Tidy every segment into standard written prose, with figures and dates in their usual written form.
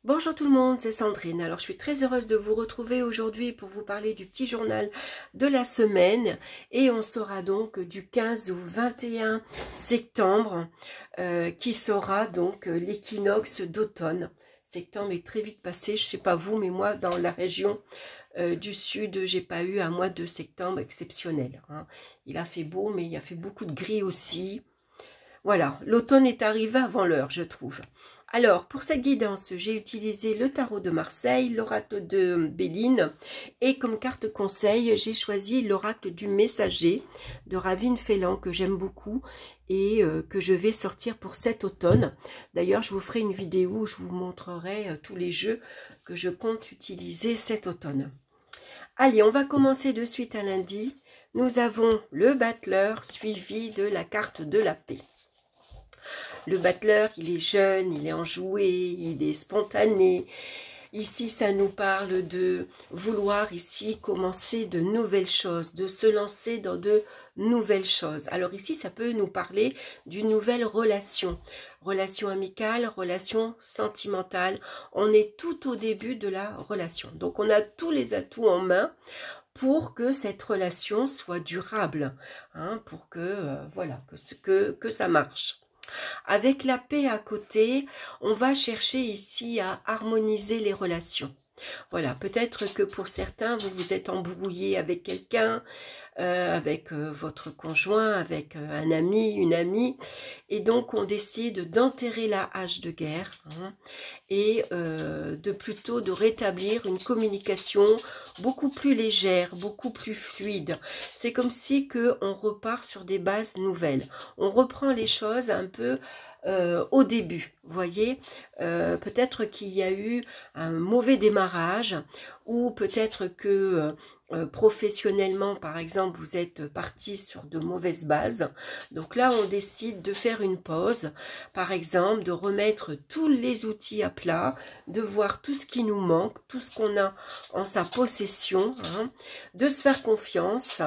Bonjour tout le monde, c'est Sandrine. Alors je suis très heureuse de vous retrouver aujourd'hui pour vous parler du petit journal de la semaine et on sera donc du 15 au 21 septembre qui sera donc l'équinoxe d'automne. Septembre est très vite passé, je sais pas vous, mais moi dans la région du sud, j'ai pas eu un mois de septembre exceptionnel, hein. Il a fait beau, mais il a fait beaucoup de gris aussi. Voilà, l'automne est arrivé avant l'heure, je trouve. Alors, pour cette guidance, j'ai utilisé le tarot de Marseille, l'oracle de Béline, et comme carte conseil, j'ai choisi l'oracle du messager de Ravine Félan, que j'aime beaucoup, et que je vais sortir pour cet automne. D'ailleurs, je vous ferai une vidéo où je vous montrerai tous les jeux que je compte utiliser cet automne. Allez, on va commencer de suite à lundi. Nous avons le battleur suivi de la carte de la paix. Le battleur, il est jeune, il est enjoué, il est spontané. Ici, ça nous parle de vouloir ici commencer de nouvelles choses, de se lancer dans de nouvelles choses. Alors ici, ça peut nous parler d'une nouvelle relation. Relation amicale, relation sentimentale. On est tout au début de la relation. Donc, on a tous les atouts en main pour que cette relation soit durable, hein, pour que, voilà, que ça marche. Avec la paix à côté, on va chercher ici à harmoniser les relations. Voilà, peut-être que pour certains, vous vous êtes embrouillé avec quelqu'un, avec votre conjoint, avec un ami, une amie, et donc on décide d'enterrer la hache de guerre, hein, et plutôt de rétablir une communication beaucoup plus légère, beaucoup plus fluide. C'est comme si on repart sur des bases nouvelles. On reprend les choses un peu au début, vous voyez, peut-être qu'il y a eu un mauvais démarrage, ou peut-être que professionnellement, par exemple, vous êtes parti sur de mauvaises bases. Donc là, on décide de faire une pause, par exemple, de remettre tous les outils à plat, de voir tout ce qui nous manque, tout ce qu'on a en sa possession, hein, de se faire confiance,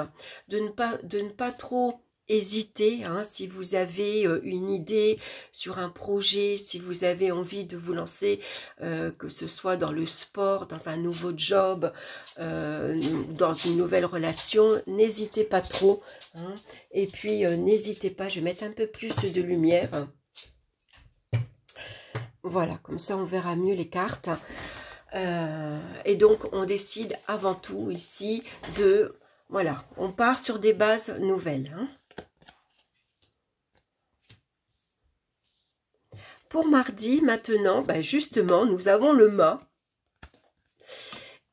de ne pas trop hésitez, hein, si vous avez une idée sur un projet, si vous avez envie de vous lancer, que ce soit dans le sport, dans un nouveau job, dans une nouvelle relation, n'hésitez pas trop, hein. Et puis n'hésitez pas, je vais mettre un peu plus de lumière. Voilà, comme ça on verra mieux les cartes. Et donc on décide avant tout ici de, voilà, on part sur des bases nouvelles, hein. Pour mardi, maintenant, ben justement, nous avons le mât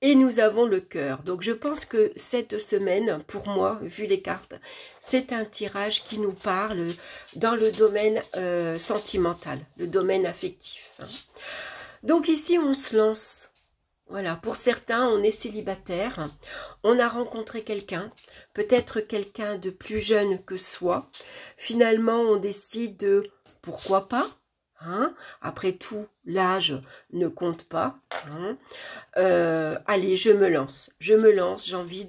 et nous avons le cœur. Donc, je pense que cette semaine, pour moi, vu les cartes, c'est un tirage qui nous parle dans le domaine sentimental, le domaine affectif, hein. Donc, ici, on se lance. Voilà, pour certains, on est célibataire, on a rencontré quelqu'un, peut-être quelqu'un de plus jeune que soi. Finalement, on décide de, pourquoi pas, hein? Après tout, l'âge ne compte pas, hein. Allez, je me lance, j'ai envie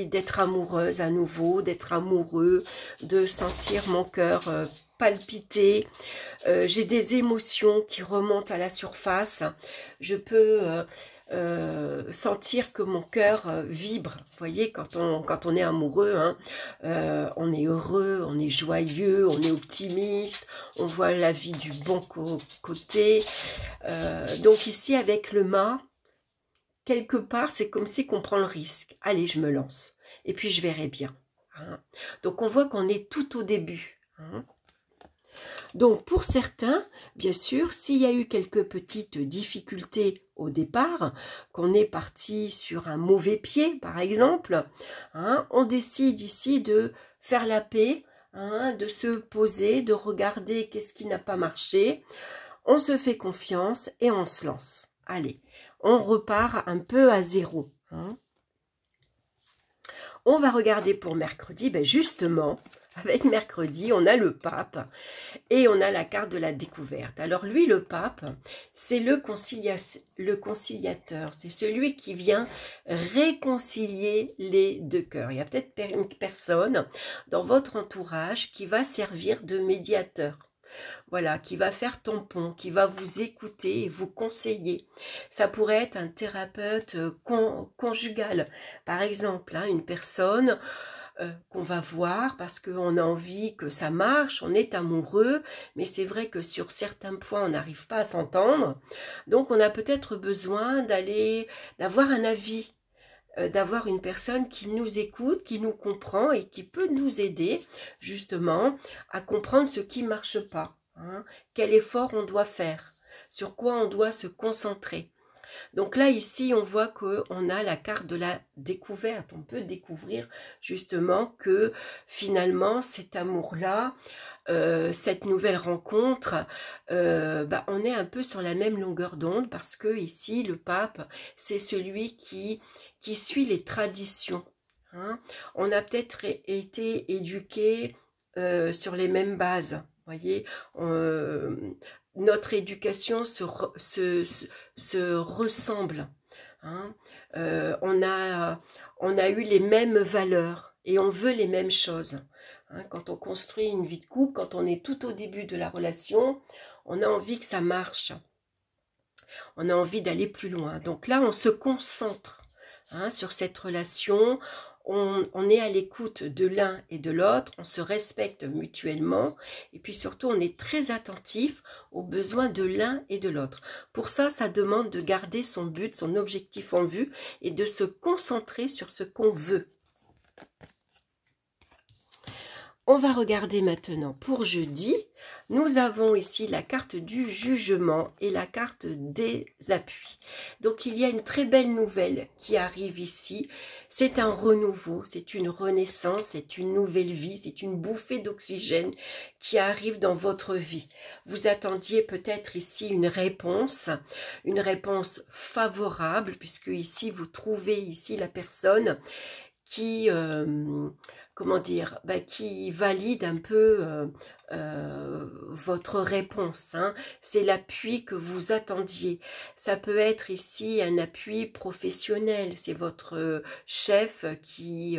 d'être amoureuse à nouveau, d'être amoureux, de sentir mon cœur palpiter. J'ai des émotions qui remontent à la surface, je peux sentir que mon cœur vibre. Vous voyez, quand on est amoureux, hein, on est heureux, on est joyeux, on est optimiste, on voit la vie du bon côté. Donc ici, avec le mât, quelque part, c'est comme si qu'on prend le risque. Allez, je me lance. Et puis, je verrai bien, hein. Donc, on voit qu'on est tout au début, hein. Donc, pour certains, bien sûr, s'il y a eu quelques petites difficultés au départ, qu'on est parti sur un mauvais pied, par exemple, hein, on décide ici de faire la paix, hein, de se poser, de regarder qu'est-ce qui n'a pas marché. On se fait confiance et on se lance. Allez, on repart un peu à zéro, hein. On va regarder pour mercredi, ben justement, avec mercredi, on a le pape et on a la carte de la découverte. Alors lui, le pape, c'est le conciliateur, c'est celui qui vient réconcilier les deux cœurs. Il y a peut-être une personne dans votre entourage qui va servir de médiateur. voilà, qui va faire tampon, qui va vous écouter et vous conseiller. Ça pourrait être un thérapeute conjugal, par exemple, hein, une personne qu'on va voir parce qu'on a envie que ça marche, on est amoureux, mais c'est vrai que sur certains points, on n'arrive pas à s'entendre. Donc, on a peut-être besoin d'avoir un avis, d'avoir une personne qui nous écoute, qui nous comprend et qui peut nous aider justement à comprendre ce qui ne marche pas, hein, quel effort on doit faire, sur quoi on doit se concentrer. Donc là, ici, on voit qu'on a la carte de la découverte. On peut découvrir justement que finalement, cet amour-là, cette nouvelle rencontre, on est un peu sur la même longueur d'onde parce que ici, le pape, c'est celui qui suit les traditions. Hein. On a peut-être été éduqués sur les mêmes bases. Voyez, notre éducation se ressemble. Hein. On a eu les mêmes valeurs et on veut les mêmes choses. Hein. Quand on construit une vie de couple, quand on est tout au début de la relation, on a envie que ça marche. On a envie d'aller plus loin. Donc là, on se concentre, hein, sur cette relation. On est à l'écoute de l'un et de l'autre, on se respecte mutuellement et puis surtout on est très attentif aux besoins de l'un et de l'autre. Pour ça, ça demande de garder son but, son objectif en vue et de se concentrer sur ce qu'on veut. On va regarder maintenant pour jeudi. Nous avons ici la carte du jugement et la carte des appuis. Donc il y a une très belle nouvelle qui arrive ici. C'est un renouveau, c'est une renaissance, c'est une nouvelle vie, c'est une bouffée d'oxygène qui arrive dans votre vie. Vous attendiez peut-être ici une réponse favorable, puisque ici vous trouvez ici la personne qui, comment dire, qui valide un peu votre réponse. Hein. C'est l'appui que vous attendiez. Ça peut être ici un appui professionnel. C'est votre chef qui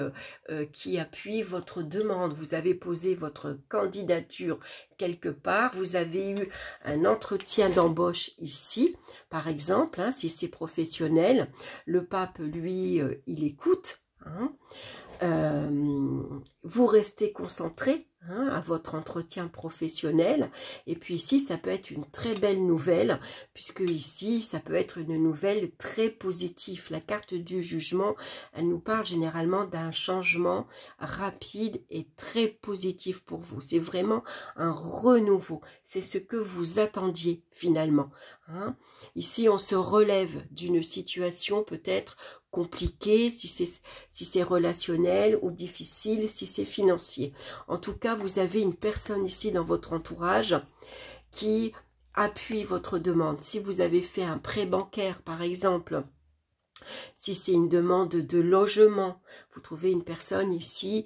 appuie votre demande. Vous avez posé votre candidature quelque part. Vous avez eu un entretien d'embauche ici, par exemple, hein, si c'est professionnel. Le pape, lui, il écoute. Hein. Vous restez concentré, hein, à votre entretien professionnel et puis ici ça peut être une très belle nouvelle puisque ici ça peut être une nouvelle très positive. La carte du jugement, elle nous parle généralement d'un changement rapide et très positif pour vous. C'est vraiment un renouveau, c'est ce que vous attendiez finalement, hein. Ici on se relève d'une situation peut-être compliqué, si c'est relationnel ou difficile, si c'est financier. En tout cas, vous avez une personne ici dans votre entourage qui appuie votre demande. Si vous avez fait un prêt bancaire, par exemple, si c'est une demande de logement, vous trouvez une personne ici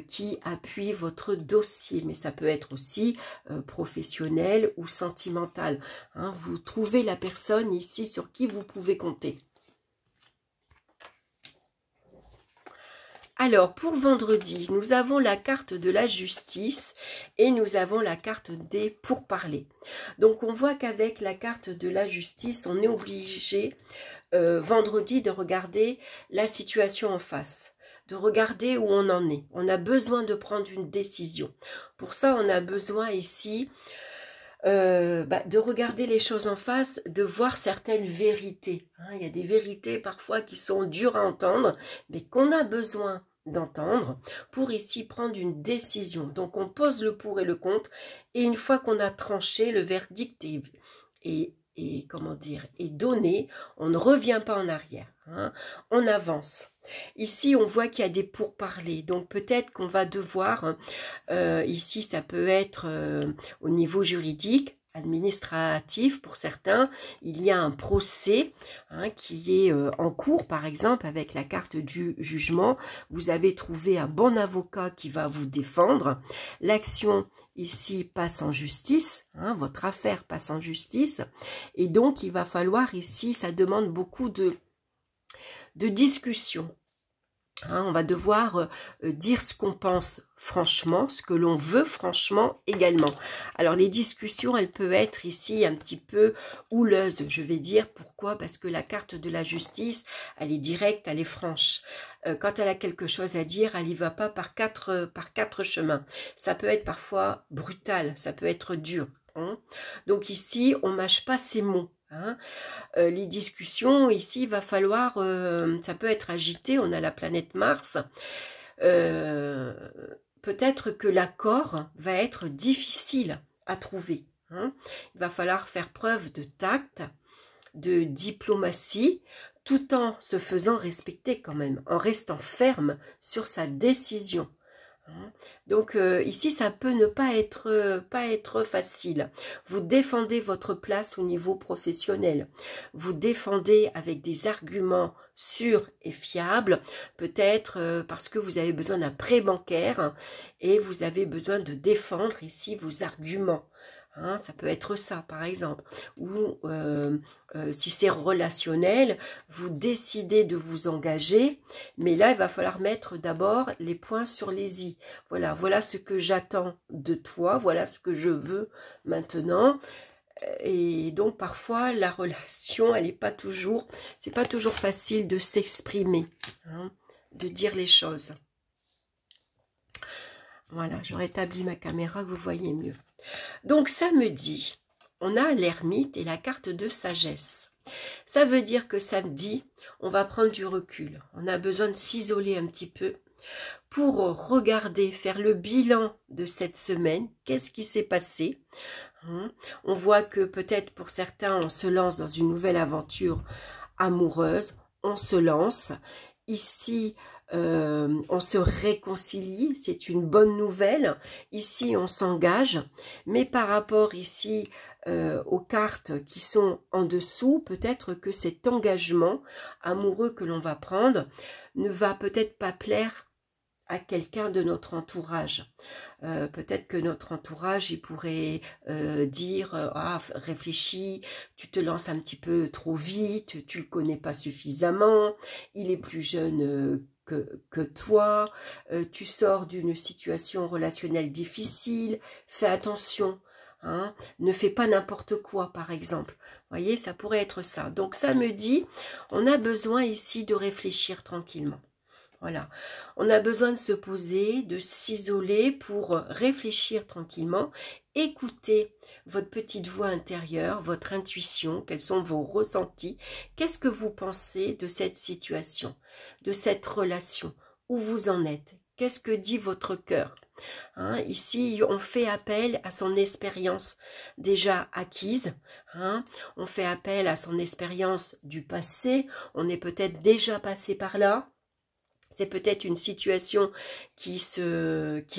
qui appuie votre dossier, mais ça peut être aussi professionnel ou sentimental. Hein. Vous trouvez la personne ici sur qui vous pouvez compter. Alors, pour vendredi, nous avons la carte de la justice et nous avons la carte des pourparlers. Donc, on voit qu'avec la carte de la justice, on est obligé vendredi de regarder la situation en face, de regarder où on en est. On a besoin de prendre une décision. Pour ça, on a besoin ici de regarder les choses en face, de voir certaines vérités. Hein, il y a des vérités parfois qui sont dures à entendre, mais qu'on a besoin d'entendre pour ici prendre une décision. Donc on pose le pour et le contre et une fois qu'on a tranché, le verdict est comment dire, est donné, on ne revient pas en arrière, hein, on avance. Ici, on voit qu'il y a des pourparlers, donc peut-être qu'on va devoir, ici ça peut être au niveau juridique, administratif pour certains, il y a un procès, hein, qui est en cours, par exemple avec la carte du jugement. Vous avez trouvé un bon avocat qui va vous défendre. L'action ici passe en justice, hein, votre affaire passe en justice et donc il va falloir ici, ça demande beaucoup de discussion. Hein, on va devoir dire ce qu'on pense franchement, ce que l'on veut franchement également. Alors les discussions, elles peuvent être ici un petit peu houleuses, je vais dire. Pourquoi? Parce que la carte de la justice, elle est directe, elle est franche. Quand elle a quelque chose à dire, elle n'y va pas par quatre chemins. Ça peut être parfois brutal, ça peut être dur. Hein. Donc ici, on mâche pas ses mots. Hein. Les discussions, ici, il va falloir, ça peut être agité, on a la planète Mars, peut-être que l'accord va être difficile à trouver. Hein. Il va falloir faire preuve de tact, de diplomatie, tout en se faisant respecter quand même, en restant ferme sur sa décision. Donc ici, ça peut ne pas être facile. Vous défendez votre place au niveau professionnel. Vous défendez avec des arguments sûrs et fiables, peut-être parce que vous avez besoin d'un prêt bancaire et vous avez besoin de défendre ici vos arguments. Hein, ça peut être ça, par exemple. Ou si c'est relationnel, vous décidez de vous engager, mais là, il va falloir mettre d'abord les points sur les i. Voilà, voilà ce que j'attends de toi, voilà ce que je veux maintenant. Et donc, parfois, la relation, elle n'est pas toujours, c'est pas toujours facile de s'exprimer, hein, de dire les choses. Voilà, je rétablis ma caméra, que vous voyez mieux. Donc, samedi, on a l'ermite et la carte de sagesse. Ça veut dire que samedi, on va prendre du recul. On a besoin de s'isoler un petit peu pour regarder, faire le bilan de cette semaine. Qu'est-ce qui s'est passé? On voit que peut-être pour certains, on se lance dans une nouvelle aventure amoureuse. On se lance. Ici, on se réconcilie, c'est une bonne nouvelle. Ici, on s'engage, mais par rapport ici aux cartes qui sont en dessous, peut-être que cet engagement amoureux que l'on va prendre ne va peut-être pas plaire à quelqu'un de notre entourage. Peut-être que notre entourage, il pourrait dire « Ah, réfléchis, tu te lances un petit peu trop vite, tu le connais pas suffisamment, il est plus jeune que toi, tu sors d'une situation relationnelle difficile, fais attention. » Hein, ne fais pas n'importe quoi, par exemple. Vous voyez, ça pourrait être ça. Donc, ça me dit, on a besoin ici de réfléchir tranquillement. Voilà, on a besoin de se poser, de s'isoler pour réfléchir tranquillement, écouter votre petite voix intérieure, votre intuition, quels sont vos ressentis, qu'est-ce que vous pensez de cette situation, de cette relation, où vous en êtes, qu'est-ce que dit votre cœur. Hein, ici, on fait appel à son expérience déjà acquise, hein, on fait appel à son expérience du passé, on est peut-être déjà passé par là. C'est peut-être une situation qui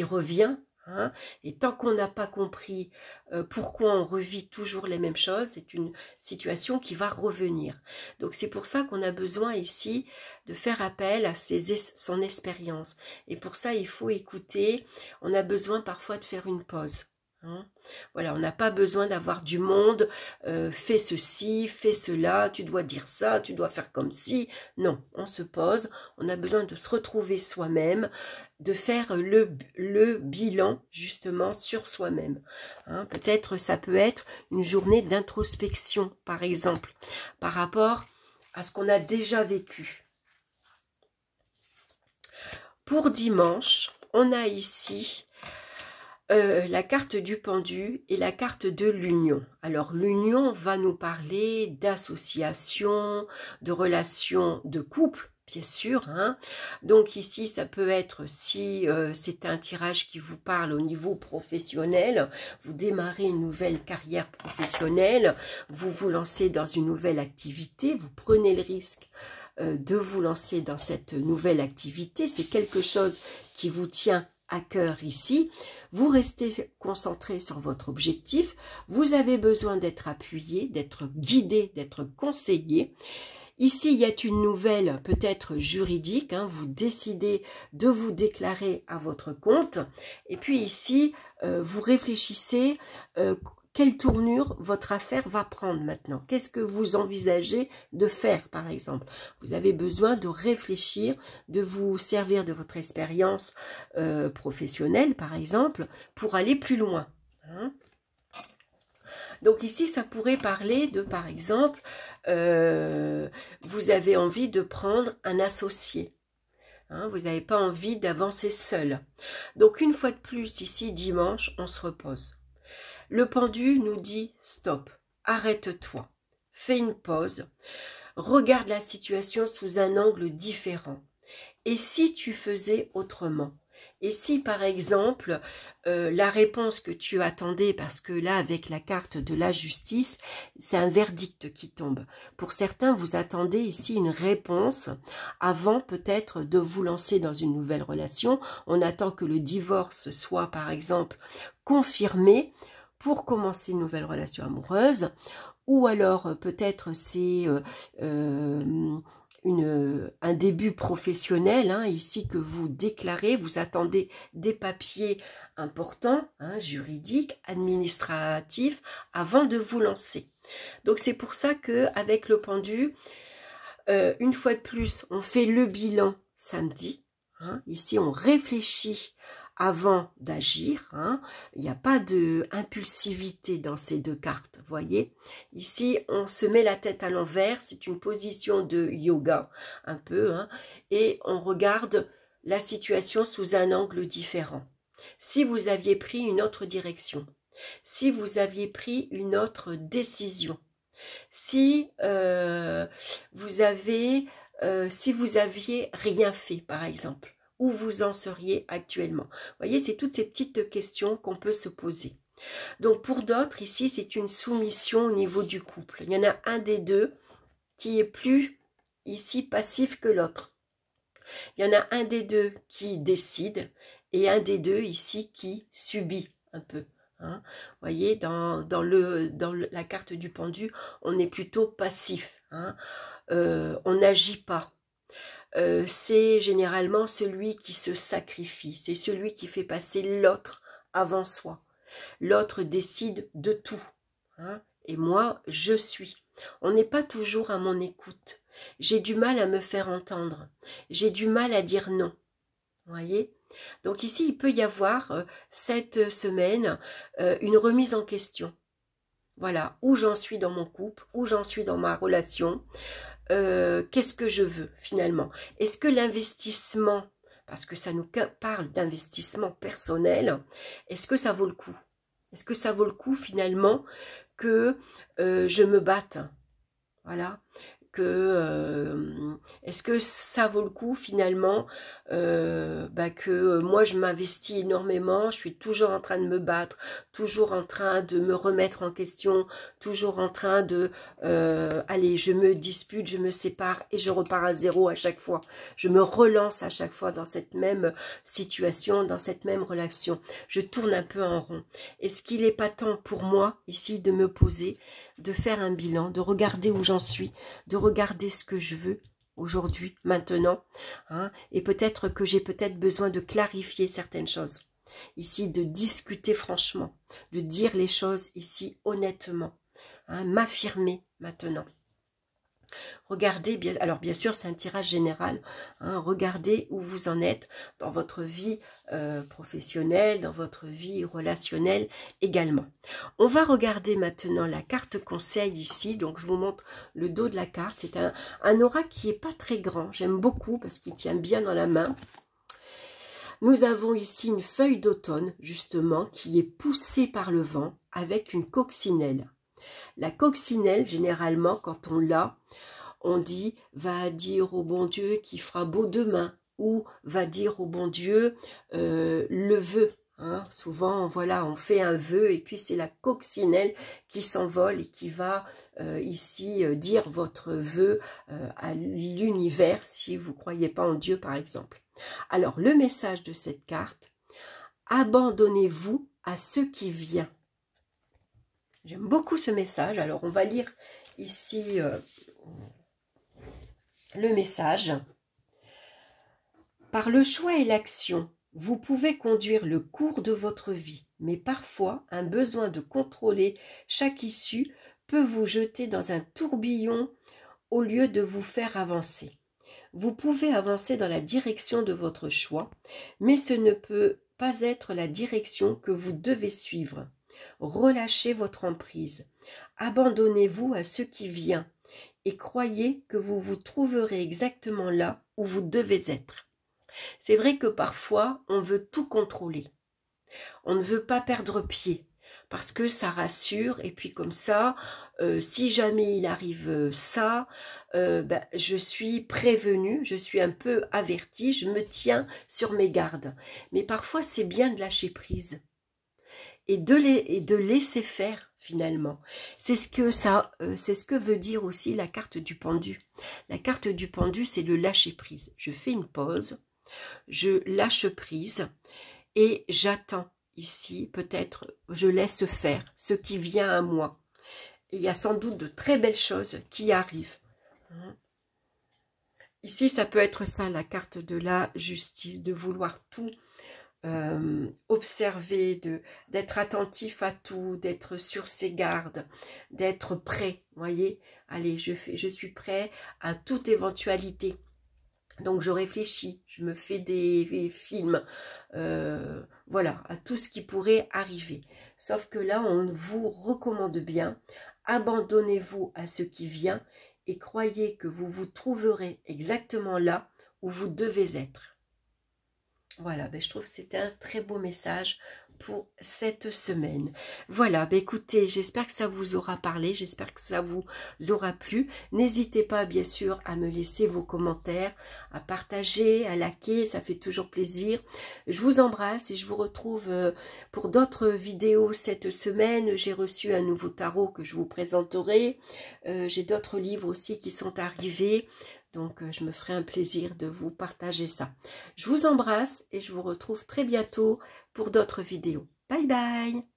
revient. Hein, et tant qu'on n'a pas compris pourquoi on revit toujours les mêmes choses, c'est une situation qui va revenir. Donc c'est pour ça qu'on a besoin ici de faire appel à son expérience. Et pour ça, il faut écouter. On a besoin parfois de faire une pause. Hein. Voilà, on n'a pas besoin d'avoir du monde, fais ceci, fais cela, tu dois dire ça, tu dois faire comme ci. Non, on se pose, on a besoin de se retrouver soi-même, de faire le bilan justement sur soi-même. Hein, peut-être ça peut être une journée d'introspection, par exemple, par rapport à ce qu'on a déjà vécu. Pour dimanche, on a ici la carte du pendu et la carte de l'union. Alors l'union va nous parler d'association, de relations de couple, bien sûr. Hein. Donc ici, ça peut être, si c'est un tirage qui vous parle au niveau professionnel, vous démarrez une nouvelle carrière professionnelle, vous vous lancez dans une nouvelle activité, vous prenez le risque de vous lancer dans cette nouvelle activité. C'est quelque chose qui vous tient à cœur ici, vous restez concentré sur votre objectif, vous avez besoin d'être appuyé, d'être guidé, d'être conseillé. Ici, il y a une nouvelle peut-être juridique, hein, vous décidez de vous déclarer à votre compte. Et puis ici, vous réfléchissez quelle tournure votre affaire va prendre maintenant? Qu'est-ce que vous envisagez de faire, par exemple? Vous avez besoin de réfléchir, de vous servir de votre expérience professionnelle, par exemple, pour aller plus loin. Hein? Donc ici, ça pourrait parler de, par exemple, vous avez envie de prendre un associé. Hein, vous n'avez pas envie d'avancer seul. Donc une fois de plus, ici, dimanche, on se repose. Le pendu nous dit stop, arrête-toi, fais une pause, regarde la situation sous un angle différent. Et si tu faisais autrement? Et si par exemple, la réponse que tu attendais, parce que là avec la carte de la justice, c'est un verdict qui tombe. Pour certains, vous attendez ici une réponse avant peut-être de vous lancer dans une nouvelle relation. On attend que le divorce soit par exemple confirmé pour commencer une nouvelle relation amoureuse. Ou alors peut-être c'est un début professionnel, hein, ici que vous déclarez, vous attendez des papiers importants, hein, juridiques, administratifs, avant de vous lancer. Donc c'est pour ça qu'avec le pendu, une fois de plus, on fait le bilan samedi. Hein, ici, on réfléchit avant d'agir. Hein. Il n'y a pas d'impulsivité dans ces deux cartes, voyez. Ici, on se met la tête à l'envers. C'est une position de yoga, un peu. Hein, et on regarde la situation sous un angle différent. Si vous aviez pris une autre direction, si vous aviez pris une autre décision, si vous aviez rien fait, par exemple, où vous en seriez actuellement. Vous voyez, c'est toutes ces petites questions qu'on peut se poser. Donc, pour d'autres, ici, c'est une soumission au niveau du couple. Il y en a un des deux qui est plus, ici, passif que l'autre. Il y en a un des deux qui décide et un des deux, ici, qui subit un peu. Hein. Vous voyez, dans la carte du pendu, on est plutôt passif. Hein. On n'agit pas. C'est généralement celui qui se sacrifie. C'est celui qui fait passer l'autre avant soi. L'autre décide de tout. Hein. Et moi, je suis. On n'est pas toujours à mon écoute. J'ai du mal à me faire entendre. J'ai du mal à dire non. Vous voyez ? Donc ici, il peut y avoir cette semaine une remise en question. Voilà, où j'en suis dans mon couple, où j'en suis dans ma relation, qu'est-ce que je veux finalement? Est-ce que l'investissement, parce que ça nous parle d'investissement personnel, est-ce que ça vaut le coup? Est-ce que ça vaut le coup finalement que je me batte? Voilà. Est-ce que ça vaut le coup finalement que moi je m'investis énormément, je suis toujours en train de me battre, toujours en train de me remettre en question, toujours en train de allez, je me dispute, je me sépare et je repars à zéro à chaque fois, je me relance à chaque fois dans cette même situation, dans cette même relation, je tourne un peu en rond. Est-ce qu'il n'est pas temps pour moi ici de me poser, de faire un bilan, de regarder où j'en suis, de regarder ce que je veux aujourd'hui, maintenant, hein, et peut-être que j'ai peut-être besoin de clarifier certaines choses, ici de discuter franchement, de dire les choses ici honnêtement, hein, m'affirmer maintenant. Regardez, alors bien sûr c'est un tirage général, hein, regardez où vous en êtes dans votre vie professionnelle, dans votre vie relationnelle également. On va regarder maintenant la carte conseil ici, donc je vous montre le dos de la carte, c'est un aura qui n'est pas très grand, j'aime beaucoup parce qu'il tient bien dans la main. Nous avons ici une feuille d'automne justement qui est poussée par le vent avec une coccinelle. La coccinelle, généralement, quand on l'a, on dit « va dire au bon Dieu qu'il fera beau demain » ou « va dire au bon Dieu le vœu ». Hein, souvent, voilà, on fait un vœu et puis c'est la coccinelle qui s'envole et qui va ici dire votre vœu à l'univers si vous ne croyez pas en Dieu, par exemple. Alors, le message de cette carte, abandonnez-vous à ce qui vient. J'aime beaucoup ce message. Alors, on va lire ici le message. Par le choix et l'action, vous pouvez conduire le cours de votre vie. mais parfois un besoin de contrôler chaque issue peut vous jeter dans un tourbillon au lieu de vous faire avancer. Vous pouvez avancer dans la direction de votre choix, mais ce ne peut pas être la direction que vous devez suivre. Relâchez votre emprise. Abandonnez-vous à ce qui vient et croyez que vous vous trouverez exactement là où vous devez être. C'est vrai que parfois, on veut tout contrôler. On ne veut pas perdre pied parce que ça rassure et puis comme ça, si jamais il arrive ça, je suis prévenue, je suis un peu avertie, je me tiens sur mes gardes. Mais parfois, c'est bien de lâcher prise et de laisser faire finalement. C'est ce que veut dire aussi la carte du pendu. La carte du pendu, c'est le lâcher prise. Je fais une pause, je lâche prise et j'attends. Ici, peut-être, je laisse faire ce qui vient à moi. Et il y a sans doute de très belles choses qui arrivent. Ici, ça peut être ça, la carte de la justice, de vouloir tout observer, d'être attentif à tout, d'être sur ses gardes, d'être prêt. Voyez, allez, je suis prêt à toute éventualité. Donc je réfléchis, je me fais des films, voilà, à tout ce qui pourrait arriver. Sauf que là, on vous recommande bien, abandonnez-vous à ce qui vient et croyez que vous vous trouverez exactement là où vous devez être. Voilà, je trouve que c'était un très beau message pour cette semaine. Voilà, écoutez, j'espère que ça vous aura parlé, j'espère que ça vous aura plu. N'hésitez pas, bien sûr, à me laisser vos commentaires, à partager, à liker, ça fait toujours plaisir. Je vous embrasse et je vous retrouve pour d'autres vidéos cette semaine. J'ai reçu un nouveau tarot que je vous présenterai. J'ai d'autres livres aussi qui sont arrivés. Donc, je me ferai un plaisir de vous partager ça. Je vous embrasse et je vous retrouve très bientôt pour d'autres vidéos. Bye bye!